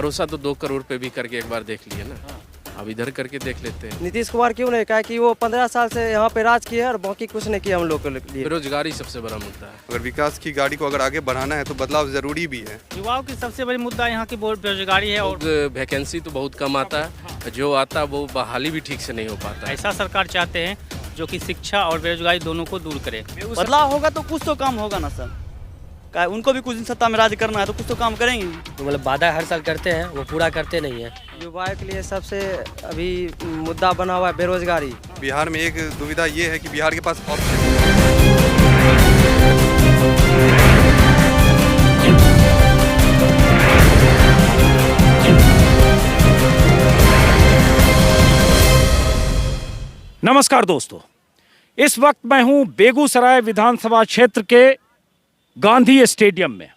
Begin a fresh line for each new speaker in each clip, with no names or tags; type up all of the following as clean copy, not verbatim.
भरोसा तो 2 करोड़ पे भी करके एक बार देख लिए ना। अब इधर करके देख लेते हैं।
नीतीश कुमार क्यों नहीं, कहा कि वो 15 साल से यहाँ पे राज किया है और बाकी कुछ नहीं किया हम लोग के लिए।
बेरोजगारी सबसे बड़ा मुद्दा है।
अगर विकास की गाड़ी को अगर आगे बढ़ाना है तो बदलाव जरूरी भी है।
युवाओं की सबसे बड़ी मुद्दा यहाँ की बेरोजगारी है और
वैकेंसी तो बहुत कम आता है, जो आता है वो बहाली भी ठीक से नहीं हो पाता है।
ऐसा सरकार चाहते हैं जो कि शिक्षा और बेरोजगारी दोनों को दूर करे।
बदलाव होगा तो कुछ तो काम होगा ना सर, क्या उनको भी कुछ दिन सत्ता में राज करना है तो कुछ तो काम करेंगे।
तो मतलब वादा हर साल करते हैं, वो पूरा करते नहीं है।
युवाओं के लिए सबसे अभी मुद्दा बना हुआ है बेरोजगारी।
बिहार में एक दुविधा ये है कि बिहार के पास ऑप्शन
नमस्कार दोस्तों, इस वक्त मैं हूं बेगूसराय विधानसभा क्षेत्र के गांधी स्टेडियम में।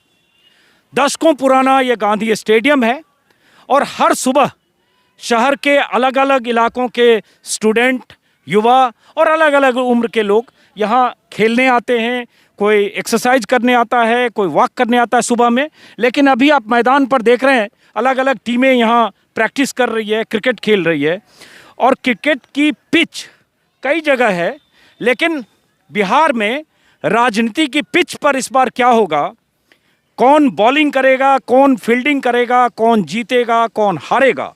दशकों पुराना ये गांधी स्टेडियम है और हर सुबह शहर के अलग अलग इलाकों के स्टूडेंट, युवा और अलग अलग उम्र के लोग यहाँ खेलने आते हैं। कोई एक्सरसाइज करने आता है, कोई वॉक करने आता है सुबह में। लेकिन अभी आप मैदान पर देख रहे हैं अलग अलग टीमें यहाँ प्रैक्टिस कर रही है, क्रिकेट खेल रही है। और क्रिकेट की पिच कई जगह है, लेकिन बिहार में राजनीति की पिच पर इस बार क्या होगा, कौन बॉलिंग करेगा, कौन फील्डिंग करेगा, कौन जीतेगा, कौन हारेगा,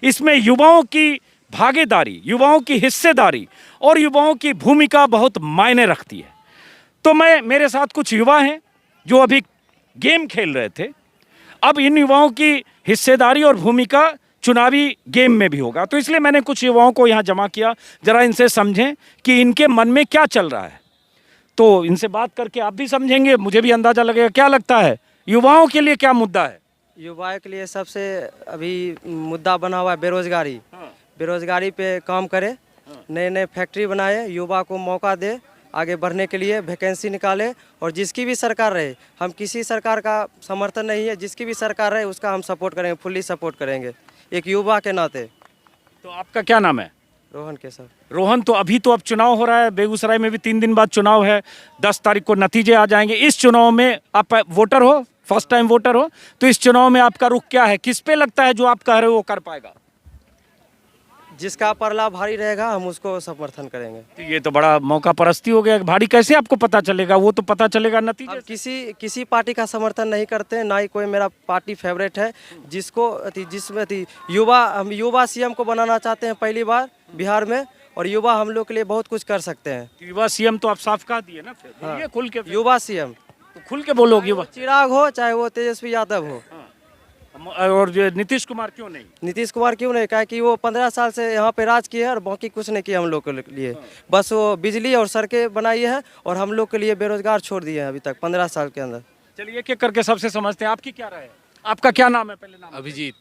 इसमें युवाओं की भागीदारी, युवाओं की हिस्सेदारी और युवाओं की भूमिका बहुत मायने रखती है। तो मेरे साथ कुछ युवा हैं जो अभी गेम खेल रहे थे। अब इन युवाओं की हिस्सेदारी और भूमिका चुनावी गेम में भी होगा, तो इसलिए मैंने कुछ युवाओं को यहाँ जमा किया, जरा इनसे समझें कि इनके मन में क्या चल रहा है। तो इनसे बात करके आप भी समझेंगे, मुझे भी अंदाजा लगेगा। क्या लगता है युवाओं के लिए क्या मुद्दा है?
युवाओं के लिए सबसे अभी मुद्दा बना हुआ है बेरोजगारी। बेरोजगारी पे काम करे, नए नए फैक्ट्री बनाए, युवा को मौका दे आगे बढ़ने के लिए, वैकेंसी निकाले। और जिसकी भी सरकार रहे, हम किसी सरकार का समर्थन नहीं है, जिसकी भी सरकार रहे उसका हम सपोर्ट करेंगे, फुल्ली सपोर्ट करेंगे एक युवा के नाते।
तो आपका क्या नाम है?
रोहन के सर।
रोहन, तो अभी तो अब चुनाव हो रहा है, बेगूसराय में भी 3 दिन बाद चुनाव है, 10 तारीख को नतीजे आ जाएंगे। इस चुनाव में आप वोटर हो, फर्स्ट टाइम वोटर हो, तो इस चुनाव में आपका रुख क्या है? किस पे लगता है जो आप कह रहे हो वो कर पाएगा?
जिसका परला भारी रहेगा हम उसको समर्थन करेंगे।
तो ये तो बड़ा मौका परस्ती हो गया। भारी कैसे आपको पता चलेगा? वो तो पता चलेगा नतीजे
से। किसी पार्टी का समर्थन नहीं करते, ना ही कोई मेरा पार्टी फेवरेट है। जिसमें युवा, हम युवा सीएम को बनाना चाहते हैं पहली बार बिहार में, और युवा हम लोग के लिए बहुत कुछ कर सकते हैं।
युवा सीएम तो आप साफ कह दिए ना, फिर बोलिए खुल के।
युवा सीएम
तो खुल के बोलोगे। युवा
चिराग हो चाहे वो तेजस्वी यादव हो।
और नीतीश कुमार क्यों नहीं?
नीतीश कुमार क्यों नहीं, कहा कि वो 15 साल से यहाँ पे राज किया है और बाकी कुछ नहीं किया हम लोग के लिए। बस वो बिजली और सड़कें बनाई है और हम लोग के लिए बेरोजगार छोड़ दिए हैं अभी तक 15 साल के अंदर।
चलिए एक एक करके सबसे समझते हैं। आपकी क्या राय है? आपका क्या नाम है? पहले नाम
अभिजीत।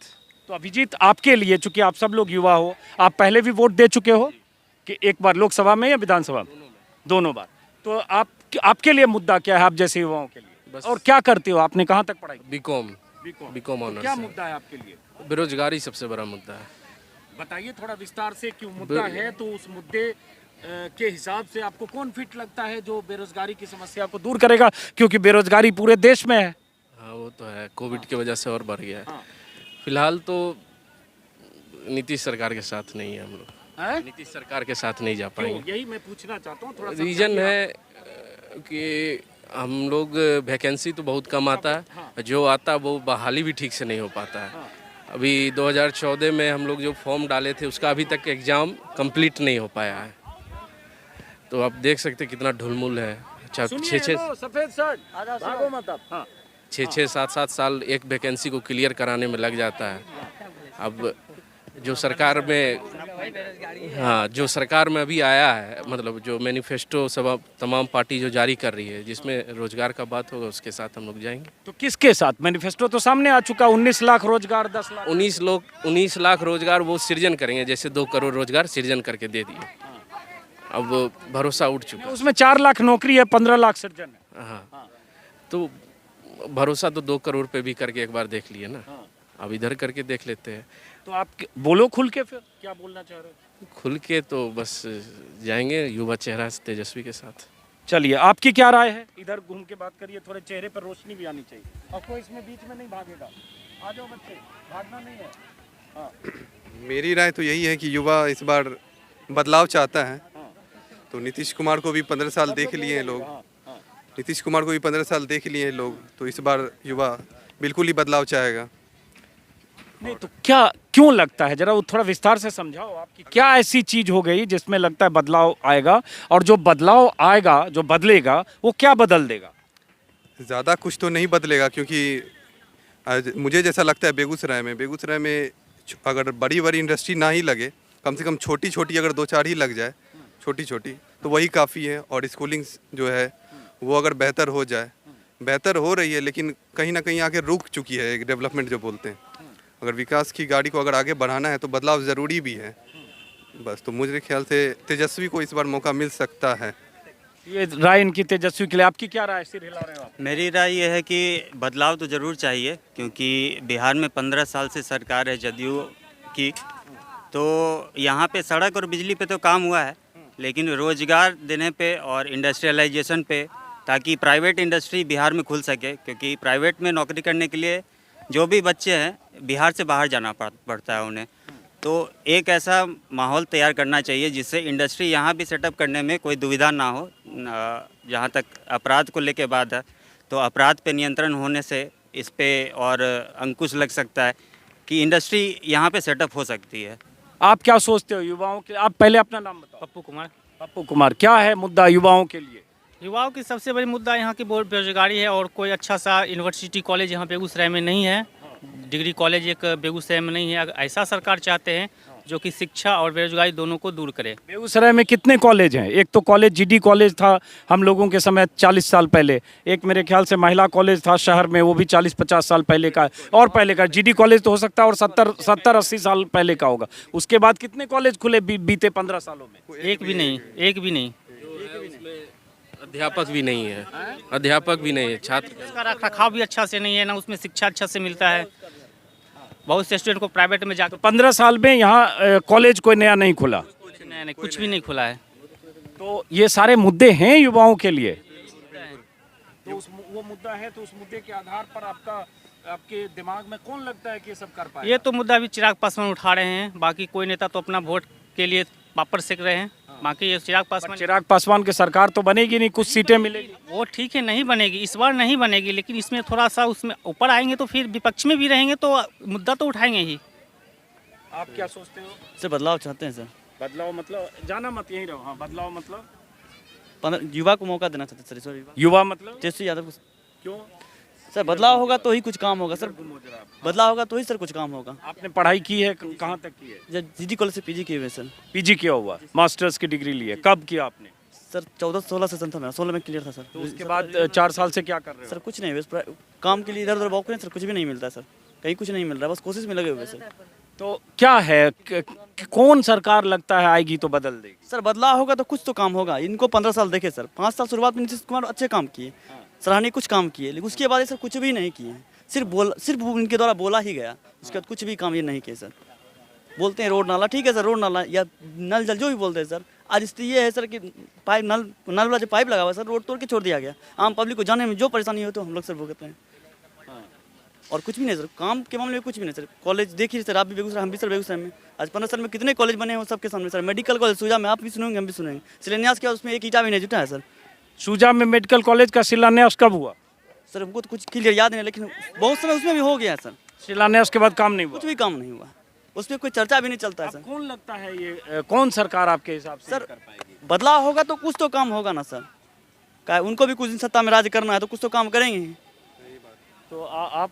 तो अभिजीत, आपके लिए, चूंकि आप सब लोग युवा हो, आप पहले भी वोट दे चुके हो कि एक बार लोकसभा में या विधानसभा में? दोनों बार। तो आपके लिए मुद्दा क्या है, आप जैसे युवाओं के लिए? और क्या करते हो? आपने कहाँ तक पढ़ाई?
BCom honours.
क्या मुद्दा है आपके लिए?
बेरोजगारी सबसे बड़ा मुद्दा है।
बताइए थोड़ा विस्तार से, क्यों मुद्दा है, तो उस मुद्दे के हिसाब से आपको कौन फिट लगता है जो बेरोजगारी की समस्या को दूर करेगा? क्योंकि बेरोजगारी पूरे देश में है।
हाँ वो तो है, कोविड की वजह से और बढ़ गया है। फिलहाल तो नीतीश सरकार के साथ नहीं है हम लोग। नीतीश सरकार के साथ नहीं जा पाएंगे।
यही मैं पूछना चाहता हूँ। थोड़ा
रीजन है कि हम लोग वैकेंसी तो बहुत कम आता है, जो आता है वो बहाली भी ठीक से नहीं हो पाता है। अभी 2014 में हम लोग जो फॉर्म डाले थे उसका अभी तक एग्ज़ाम कंप्लीट नहीं हो पाया है। तो आप देख सकते कितना ढुलमुल है। 6-6, 7-7 साल एक वैकेंसी को क्लियर कराने में लग जाता है। अब जो सरकार में अभी आया है, मतलब जो मैनिफेस्टो सब तमाम पार्टी जो जारी कर रही है, जिसमें रोजगार का बात होगा, उसके साथ हम लोग जाएंगे।
तो किसके साथ? मैनिफेस्टो तो सामने आ चुका, 19 लाख रोजगार, 10 लाख
19 लाख रोजगार वो सृजन करेंगे, जैसे 2 करोड़ रोजगार सृजन करके दे दिए। अब भरोसा उठ चुका है।
उसमें 4 लाख नौकरी है, 15 लाख सृजन है।
हाँ, तो भरोसा तो 2 करोड़ पे भी करके एक बार देख लिए ना। अब इधर करके देख लेते हैं।
तो आप बोलो खुल के, फिर क्या बोलना चाह रहे हो?
खुल के तो बस जाएंगे युवा चेहरा तेजस्वी के साथ।
चलिए, आपकी क्या राय है? इधर घूम के बात करिए, थोड़े चेहरे पर रोशनी भी आनी चाहिए। और कोई इसमें बीच में नहीं भागेगा। आ जाओ बच्चे, भागना नहीं है।
मेरी राय तो यही है कि युवा इस बार बदलाव चाहता है। तो नीतीश कुमार को भी 15 साल देख लिए हैं लोग, नीतीश कुमार को भी 15 साल देख लिए हैं लोग, तो इस बार युवा बिल्कुल ही बदलाव चाहेगा।
नहीं तो क्या क्यों लगता है, जरा वो थोड़ा विस्तार से समझाओ आपकी क्या ऐसी चीज हो गई जिसमें लगता है बदलाव आएगा, और जो बदलाव आएगा, जो बदलेगा, वो क्या बदल देगा?
ज़्यादा कुछ तो नहीं बदलेगा, क्योंकि मुझे जैसा लगता है बेगूसराय में अगर बड़ी बड़ी इंडस्ट्री ना ही लगे, कम से कम छोटी छोटी अगर 2-4 ही लग जाए, छोटी छोटी, तो वही काफ़ी है। और स्कूलिंग जो है वो अगर बेहतर हो जाए, बेहतर हो रही है लेकिन कहीं ना कहीं आगे रुक चुकी है, एक डेवलपमेंट जो बोलते हैं। अगर विकास की गाड़ी को अगर आगे बढ़ाना है तो बदलाव ज़रूरी भी है। बस तो मुझे ख्याल से तेजस्वी को इस बार मौका मिल सकता है।
ये राय इनकी तेजस्वी के लिए, आपकी क्या राय? सिर हिला रहे हो आप?
मेरी राय ये है कि बदलाव तो ज़रूर चाहिए, क्योंकि बिहार में 15 साल से सरकार है जदयू की। तो यहाँ पे सड़क और बिजली पे तो काम हुआ है, लेकिन रोज़गार देने पे और इंडस्ट्रियलाइजेशन पे, ताकि प्राइवेट इंडस्ट्री बिहार में खुल सके, क्योंकि प्राइवेट में नौकरी करने के लिए जो भी बच्चे हैं बिहार से बाहर जाना पड़ता है उन्हें। तो एक ऐसा माहौल तैयार करना चाहिए जिससे इंडस्ट्री यहाँ भी सेटअप करने में कोई दुविधा ना हो। जहाँ तक अपराध को लेके बात है, तो अपराध पे नियंत्रण होने से इस पे और अंकुश लग सकता है कि इंडस्ट्री यहाँ पे सेटअप हो सकती है।
आप क्या सोचते हो युवाओं के? आप पहले अपना नाम बताओ।
पप्पू कुमार।
पप्पू कुमार, क्या है मुद्दा युवाओं के लिए?
युवाओं की सबसे बड़ी मुद्दा यहाँ की बहुत बेरोजगारी है, और कोई अच्छा सा यूनिवर्सिटी कॉलेज यहाँ बेगूसराय में नहीं है, डिग्री कॉलेज एक बेगूसराय में नहीं है। ऐसा सरकार चाहते हैं जो कि शिक्षा और बेरोजगारी दोनों को दूर करे।
बेगूसराय में कितने कॉलेज हैं? एक तो कॉलेज जीडी कॉलेज था हम लोगों के समय 40 साल पहले, एक मेरे ख्याल से महिला कॉलेज था शहर में, वो भी 40-50 साल पहले का और पहले का। जीडी कॉलेज तो हो सकता है और 70-80 साल पहले का होगा। उसके बाद कितने कॉलेज खुले बीते 15 सालों में?
एक भी नहीं।
अध्यापक भी नहीं है, अध्यापक भी नहीं है, छात्र
उसका रख रखाव भी अच्छा से नहीं है, ना उसमें शिक्षा अच्छा से मिलता है। बहुत से स्टूडेंट को प्राइवेट में जाकर
15 साल में यहाँ कॉलेज कोई नया नहीं खुला,
कुछ भी नहीं खुला है।
तो ये सारे मुद्दे हैं युवाओं के लिए। तो वो मुद्दा है, तो उस मुद्दे के आधार पर आपके दिमाग में कौन लगता है कि ये सब कर पाएगा?
ये तो मुद्दा भी चिराग पासवान उठा रहे हैं, बाकी कोई नेता तो अपना वोट के लिए पापड़ सेक रहे हैं। बाकी ये चिराग पासवान
की सरकार तो बनेगी नहीं, कुछ सीटें मिलेगी।
वो ठीक है, नहीं बनेगी, इस बार नहीं बनेगी, लेकिन इसमें थोड़ा सा उसमें ऊपर आएंगे तो फिर विपक्ष में भी रहेंगे तो मुद्दा तो उठाएंगे ही।
आप क्या सोचते हो?
सर बदलाव चाहते हैं सर।
बदलाव मतलब जाना मत, यहीं रहो। हाँ, बदलाव मतलब
युवा को मौका देना चाहते हैं सर।
युवा मतलब
तेजस्वी यादव को।
क्यों?
सर बदलाव होगा तो ही कुछ काम होगा सर, बदलाव होगा तो ही सर कुछ काम होगा।
आपने पढ़ाई की है, कहाँ तक की है?
जब जीडी कॉलेज से पीजी किए हुए सर।
पीजी किया हुआ, मास्टर्स की डिग्री ली है। कब किया आपने?
सर 14-16 सेशन था मेरा, 16 में क्लियर था सर।
तो उसके बाद 4 साल से क्या कर रहे हो?
सर कुछ नहीं, बस काम के लिए इधर उधर वॉक करें सर, कुछ भी नहीं मिलता सर, कहीं कुछ नहीं मिल रहा, बस कोशिश में लगे हुए सर।
तो क्या है, कौन सरकार लगता है आएगी तो बदल देगी?
सर बदलाव होगा तो कुछ तो काम होगा। इनको 15 साल देखे सर, 5 साल शुरुआत में नीतीश कुमार अच्छे काम किए, सराहनीय कुछ काम किए, लेकिन उसके बाद ये सर कुछ भी नहीं किए। सिर्फ इनके द्वारा बोला ही गया, उसके बाद कुछ भी काम ये नहीं किए सर। बोलते हैं रोड नाला, ठीक है सर, रोड नाला या नल जल जो भी बोलते हैं सर। आज स्थिति ये है सर कि पाइप नल वाला जो पाइप लगा हुआ है सर, रोड तोड़ के छोड़ दिया गया। आम पब्लिक को जाने में जो परेशानी हो तो हम लोग सर भुगतते हैं, और कुछ भी नहीं सर। काम के मामले में कुछ भी नहीं सर। कॉलेज देखिए सर, आप भी बेगूसराय, हम भी सर बेगूसराय में आज 15 साल में कितने कॉलेज बने हैं सबके सामने सर। मेडिकल कॉलेज सूजा में आप भी सुनेंगे, हम भी सुनेंगे। शिलान्यास किया, उसमें एक ईटा भी नहीं जुटा है सर।
सूजा में मेडिकल कॉलेज का शिलान्यास कब हुआ?
सर हमको तो कुछ क्लियर याद नहीं, लेकिन बहुत समय उसमें भी हो गया है सर।
शिलान्यास के बाद काम नहीं हुआ?
कुछ भी काम नहीं हुआ, उस पर कोई चर्चा भी नहीं चलता है सर।
कौन लगता है ये कौन सरकार आपके हिसाब से
सर
कर पाएगी?
बदलाव होगा तो कुछ तो काम होगा ना सर। क्या उनको भी कुछ दिन सत्ता में राज करना है तो कुछ तो काम करेंगे ही।
तो आप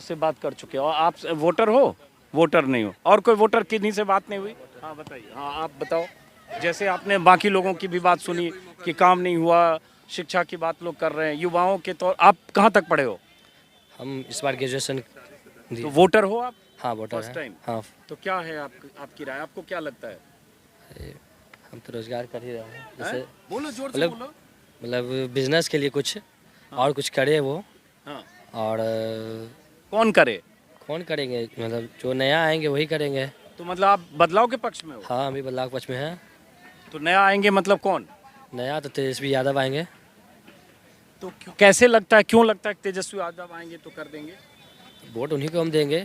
से बात कर चुके हो, आप वोटर हो? वोटर नहीं हो? और कोई वोटर किन्हीं से बात नहीं हुई? हाँ बताइए। हाँ आप बताओ। जैसे आपने बाकी लोगों की भी बात सुनी कि काम नहीं हुआ, शिक्षा की बात लोग कर रहे हैं, युवाओं के तौर आप कहाँ तक पढ़े हो?
हम इस बार ग्रेजुएशन।
तो वोटर हो आप?
हाँ वोटर
फर्स्ट
है।
टाइम?
हाँ
तो क्या है आपकी राय, आपको क्या लगता है?
हम तो रोजगार कर ही रहे हैं, जैसे
बोलो जोर से
मतलब
बोलो।
मतलब बिजनेस के लिए कुछ और कुछ करे वो।
हाँ।
और
कौन करे?
कौन करेंगे, मतलब जो नया आएंगे वही करेंगे।
तो मतलब आप बदलाव के पक्ष में हो?
हाँ अभी बदलाव पक्ष में है।
तो नया आएंगे मतलब कौन?
नया तो तेजस्वी यादव आएंगे।
तो कैसे लगता है, क्यों लगता है कि तेजस्वी यादव आएंगे तो कर देंगे?
वोट उन्हीं को हम देंगे।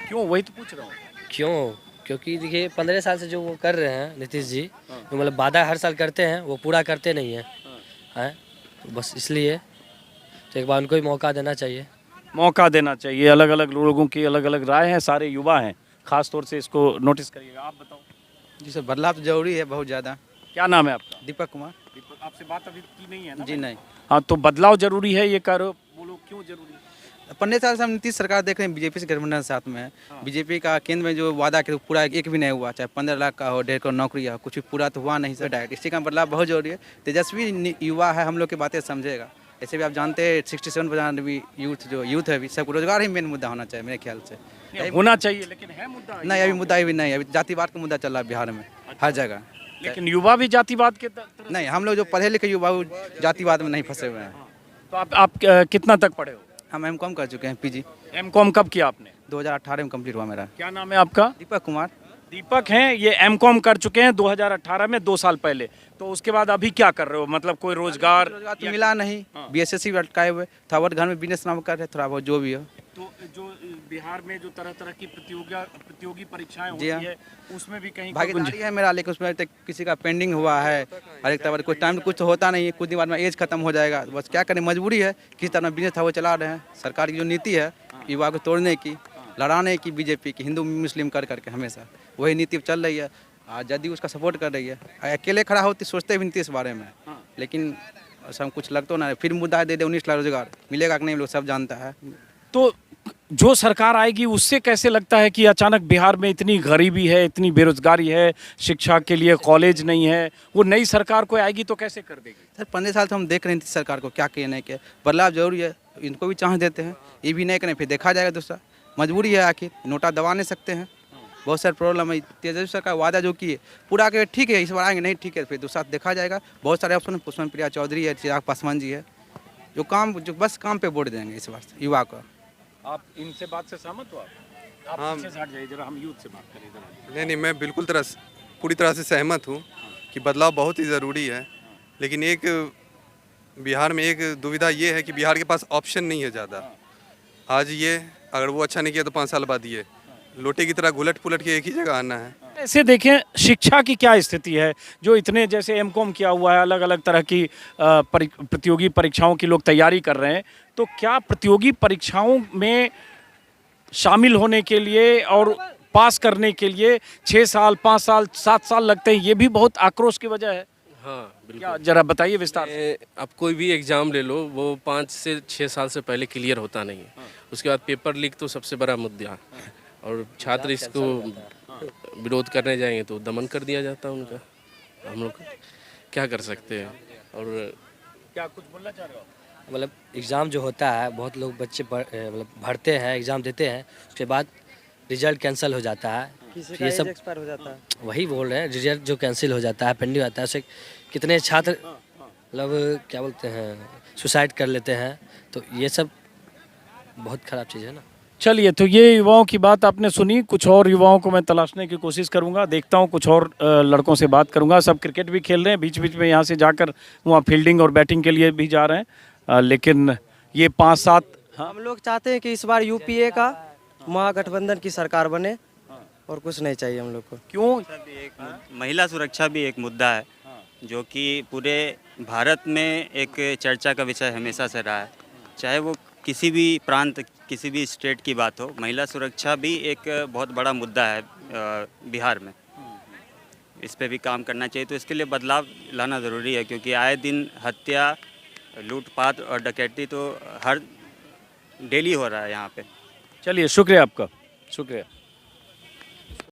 क्यों, वही तो पूछ रहा हूँ।
क्यों? क्योंकि देखिए 15 साल से जो वो कर रहे हैं नीतीश जी, जो मतलब वादा हर साल करते हैं वो पूरा करते नहीं हैं, हैं तो बस इसलिए तो एक बार उनको ही मौका देना चाहिए।
मौका देना चाहिए। अलग अलग लोगों की अलग अलग राय है, सारे युवा हैं, खास तौर से इसको नोटिस करिएगा। आप बताओ।
जी सर, बदलाव तो जरूरी है बहुत ज़्यादा।
क्या नाम है आपका?
दीपक कुमार।
दीपक, आपसे बात अभी की नहीं है ना?
जी नहीं,
हाँ, तो बदलाव जरूरी है, ये करो, बोलो क्यों जरूरी है?
15 साल से हम नीतीश सरकार देख रहे हैं, बीजेपी से गठबंधन साथ में है। बीजेपी का केंद्र में जो वादा किया पूरा एक भी नहीं हुआ, चाहे 15 लाख का हो, 1.5 करोड़ नौकरी हो, कुछ भी पूरा तो हुआ नहीं सर। डायरेक्ट इसी का बदलाव बहुत जरूरी है। तेजस्वी युवा है, हम लोग की बातें समझेगा। ऐसे भी आप जानते हैं 67% भी यूथ है, अभी सबको रोजगार ही मेन मुद्दा होना चाहिए मेरे ख्याल से।
होना चाहिए, लेकिन है मुद्दा।
नहीं, अभी मुद्दा भी नहीं है, अभी जातिवाद का मुद्दा चल रहा है बिहार में हर जगह।
लेकिन युवा भी जातिवाद के तरफ।
नहीं, हम लोग जो पढ़े लिखे युवा जातिवाद में नहीं फंसे हुए हैं।
तो आप कितना तक पढ़े हो?
हम M.Com कर चुके हैं, PG।
M.Com कब किया आपने?
2018 में कंप्लीट हुआ मेरा।
क्या नाम है आपका?
दीपक कुमार।
दीपक हैं, ये M.Com कर चुके हैं 2018 में, 2 साल पहले। तो उसके बाद अभी क्या कर रहे हो? मतलब कोई रोजगार
तो मिला नहीं, BSSC भी अटकाए हुए, थोड़ा बहुत घर में बिजनेस नाम कर रहे, थोड़ा बहुत जो भी हो।
तो जो बिहार में जो तरह तरह की प्रतियोगी परीक्षाएं होती
जी हाँ।
है, उसमें भी कहीं
भागीदारी है मेरा, लेकिन उसमें तक किसी का पेंडिंग हुआ है। हर एक तरह कुछ टाइम कुछ तो होता नहीं है, कुछ दिन बाद में एज खत्म हो जाएगा। बस क्या करें, मजबूरी है, किस तरह बिजनेस था वो चला रहे हैं। सरकार की जो नीति है युवा को तोड़ने की, लड़ाने की, बीजेपी की हिंदू मुस्लिम कर करके हमेशा वही नीति चल रही है। आज जदयू उसका सपोर्ट कर रही है। अकेले खड़ा होती सोचते भी नहीं इस बारे में, लेकिन ऐसा कुछ लगता ना। फिर मुद्दा दे 19 लाख रोजगार मिलेगा कि नहीं, लोग सब जानता है।
तो जो सरकार आएगी उससे कैसे लगता है कि अचानक बिहार में इतनी गरीबी है, इतनी बेरोजगारी है, शिक्षा के लिए कॉलेज नहीं है, वो नई सरकार को आएगी तो कैसे कर देगी?
सर 15 साल तो हम देख रहे हैं सरकार को क्या कहने के, बदलाव जरूरी है, इनको भी चांस देते हैं। ये भी नहीं करें फिर देखा जाएगा दूसरा, मजबूरी है, आखिर नोटा दबा नहीं सकते हैं। बहुत सारे प्रॉब्लम है। तेजस्वी सरकार वादा जो की है पूरा के ठीक है, इस बार आएंगे नहीं ठीक है, फिर दूसरा देखा जाएगा। बहुत सारे ऑप्शन, पुष्पन प्रिया चौधरी है, चिराग पासवान जी है, जो बस काम पे वोट देंगे इस बार युवा को।
आप इनसे बात से सहमत हो? आप
हाँ।
पीछे से हट जाइए जरा, हम यूथ से बात करें इधर।
नहीं, मैं बिल्कुल पूरी तरह से सहमत हूँ कि बदलाव बहुत ही ज़रूरी है। लेकिन एक बिहार में एक दुविधा ये है कि बिहार के पास ऑप्शन नहीं है ज़्यादा। आज ये अगर वो अच्छा नहीं किया तो 5 साल बाद ये लोटे की तरह घुलट पुलट के एक ही जगह आना है।
ऐसे देखें, शिक्षा की क्या स्थिति है? जो इतने जैसे M.Com किया हुआ है, अलग अलग तरह की प्रतियोगी परीक्षाओं की लोग तैयारी कर रहे हैं, तो क्या प्रतियोगी परीक्षाओं में शामिल होने के लिए और पास करने के लिए 6 साल, 5 साल, 7 साल लगते हैं? ये भी बहुत आक्रोश की वजह है।
हाँ
क्या
बिल्कुल।
जरा बताइए विस्तार से।
आप कोई भी एग्ज़ाम ले लो, वो 5 से 6 साल से पहले क्लियर होता नहीं है। उसके बाद पेपर लीक तो सबसे बड़ा मुद्दा, और छात्र इसको विरोध करने जाएंगे तो दमन कर दिया जाता है उनका। हम लोग क्या कर सकते हैं? और
क्या कुछ बोलना चाह रहे हो?
मतलब एग्ज़ाम जो होता है, बहुत लोग बच्चे मतलब भरते हैं, एग्ज़ाम देते हैं, उसके बाद रिजल्ट कैंसिल हो जाता है।
किसी
तो
का
ये
एज
सब
एक्सपायर हो जाता है।
वही बोल रहे हैं, रिजल्ट जो कैंसिल हो जाता है, पेंडिंग होता है, उससे कितने छात्र मतलब क्या बोलते हैं, सुसाइड कर लेते हैं। तो ये सब बहुत ख़राब चीज़ है ना।
चलिए, तो ये युवाओं की बात आपने सुनी। कुछ और युवाओं को मैं तलाशने की कोशिश करूंगा, देखता हूं, कुछ और लड़कों से बात करूंगा। सब क्रिकेट भी खेल रहे हैं, बीच बीच में यहाँ से जाकर वहाँ फील्डिंग और बैटिंग के लिए भी जा रहे हैं। लेकिन ये 5-7
हम लोग चाहते हैं कि इस बार UPA का महागठबंधन की सरकार बने, और कुछ नहीं चाहिए हम लोग को।
क्यों?
महिला सुरक्षा भी एक मुद्दा है जो कि पूरे भारत में एक चर्चा का विषय हमेशा से रहा है। चाहे वो किसी भी प्रांत, किसी भी स्टेट की बात हो, महिला सुरक्षा भी एक बहुत बड़ा मुद्दा है बिहार में। इस पे भी काम करना चाहिए। तो इसके लिए बदलाव लाना ज़रूरी है, क्योंकि आए दिन हत्या, लूटपाट और डकैती तो हर डेली हो रहा है यहाँ पे।
चलिए, शुक्रिया आपका, शुक्रिया।